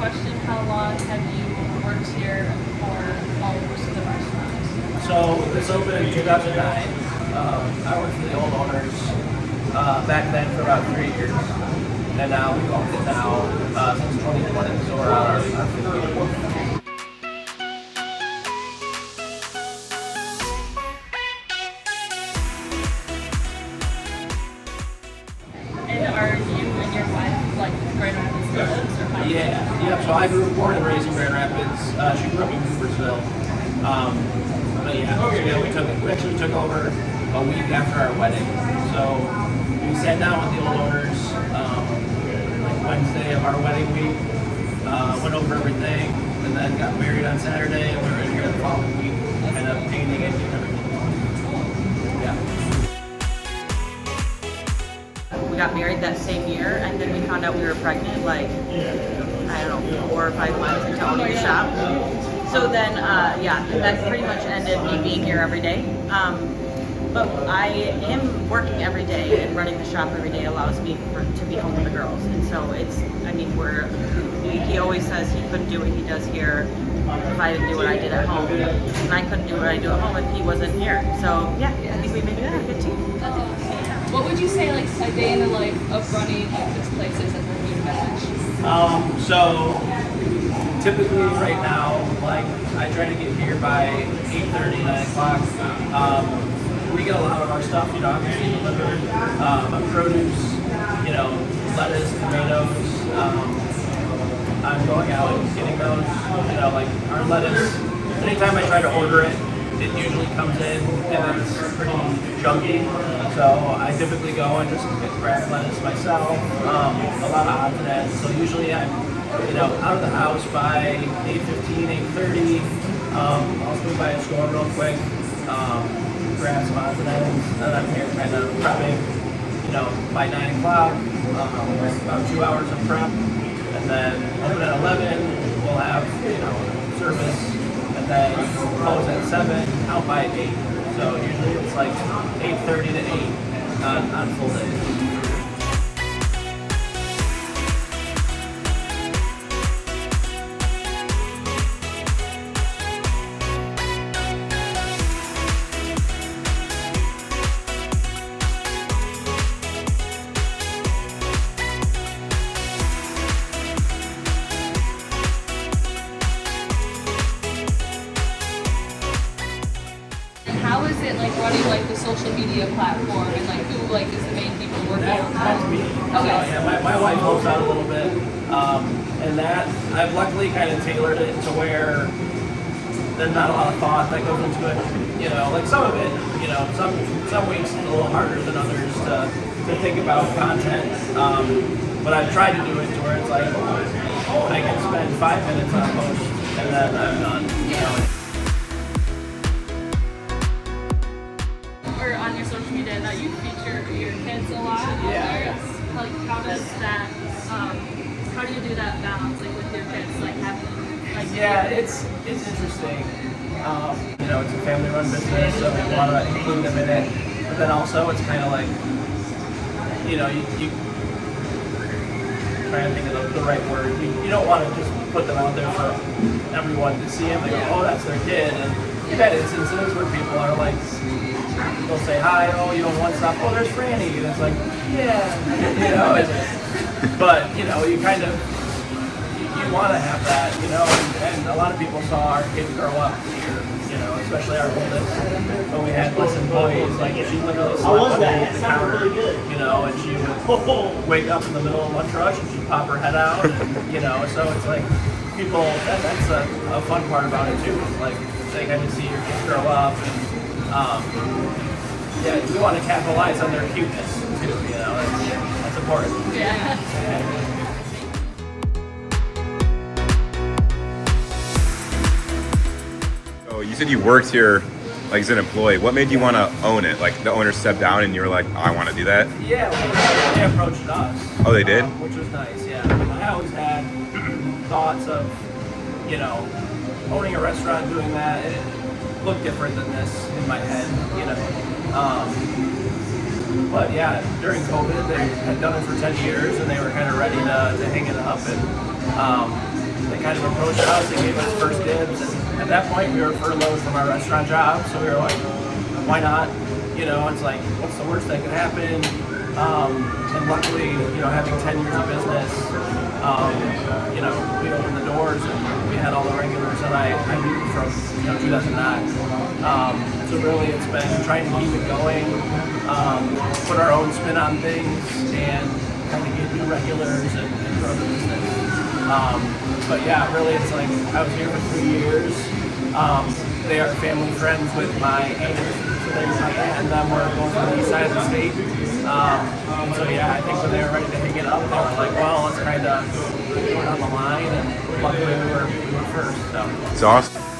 question, how long have you worked here or most of the restaurants? So this opened in 2009. I worked for the old owners back then for about 3 years. And now we've owned it now since 2020, so we're on our 5th year. And are you and your wife like Grand Rapids natives or how? Yeah. So I born and raised in Grand Rapids. She grew up in Coopersville. But yeah, so we actually took over a week after our wedding. So we sat down with the old owners like Wednesday of our wedding week, went over everything, and then got married on Saturday, and we were in here the following week, kind of painting and doing everything. Yeah. We got married that same year, and then we found out we were pregnant, like, I don't know, 4 or 5 months into owning the shop. So then, that pretty much ended me being here every day. But I am working every day, and running the shop every day allows me to be home with the girls. And so he always says he couldn't do what he does here if I didn't do what I did at home. And I couldn't do what I do at home if he wasn't here. So yeah, I think we made it a good team. What would you say like a day in the life of running like this place is as a food and beverage? So typically right now, like I try to get here by 8:30, 9 o'clock. We get a lot of our stuff, obviously delivered. Produce, lettuce, tomatoes. I'm going out and getting those. Like our lettuce. Anytime I try to order it, it usually comes in and it's pretty junky. So I typically go and just grab lettuce myself. A lot of odds and ends. So usually I'm, out of the house by 8:15, 8:30. I'll swing by a store real quick. Grab some odds and ends, and I'm here kind of prepping, by 9 o'clock, about 2 hours of prep, and then open at 11, we'll have, service, and then close at 7, out by 8. So usually it's like 8:30 to 8 on full days. How is it like running like the social media platform and like who like is the main people working on that? That's me. Okay. So, yeah, my wife helps out a little bit, and that I've luckily kind of tailored it to where there's not a lot of thought that goes into it. Like some of it, some weeks it's a little harder than others to think about content. But I've tried to do it to where it's like I can spend 5 minutes on a post and then I'm done. Or on your social media that you feature your kids a lot. Yeah. Like how does that how do you do that balance like with your kids like having like Yeah, it's interesting. It's a family-run business, so we want to include them in it. But then also, it's kind of like, you trying to think of the right word. You don't want to just put them out there for everyone to see them. They go, oh, that's their kid. And you've had instances where people are like, they'll say hi, oh, one stop, oh, there's Franny. And it's like, yeah, but, you kind of, you want to have that, and a lot of people saw our kids grow up here, especially our oldest. When we had less employees, like she literally slept underneath the counter, and she would wake up in the middle of lunch rush and she'd pop her head out, and, so it's like people, that's a fun part about it too. It's like they kind of see your kids grow up, and we want to capitalize on their cuteness too, that's important. yeah. You said you worked here like as an employee. What made you want to own it? Like the owner stepped down and you were like, oh, I want to do that? Yeah, they approached us. Oh, they did? Which was nice, yeah. I always had thoughts of, owning a restaurant, doing that. It looked different than this in my head, But yeah, during COVID, they had done it for 10 years and they were kind of ready to hang it up. And kind of approached us. They gave us first dibs, and at that point we were furloughed from our restaurant job, so we were like, why not? You know, it's like, what's the worst that could happen? And luckily, you know, having 10 years of business, you know, we opened the doors and we had all the regulars that I knew from, you know, 2009. So really it's been trying to keep it going, put our own spin on things, and kind of get new regulars and grow the business. But yeah, really it's like, I was here for 3 years. They are family friends with my aunt, so they my aunt and them were both on the east side of the state. And so yeah, I think when they were ready to hang it up, they were like, well, let's kind of go down the line, and luckily we were first. So. It's awesome.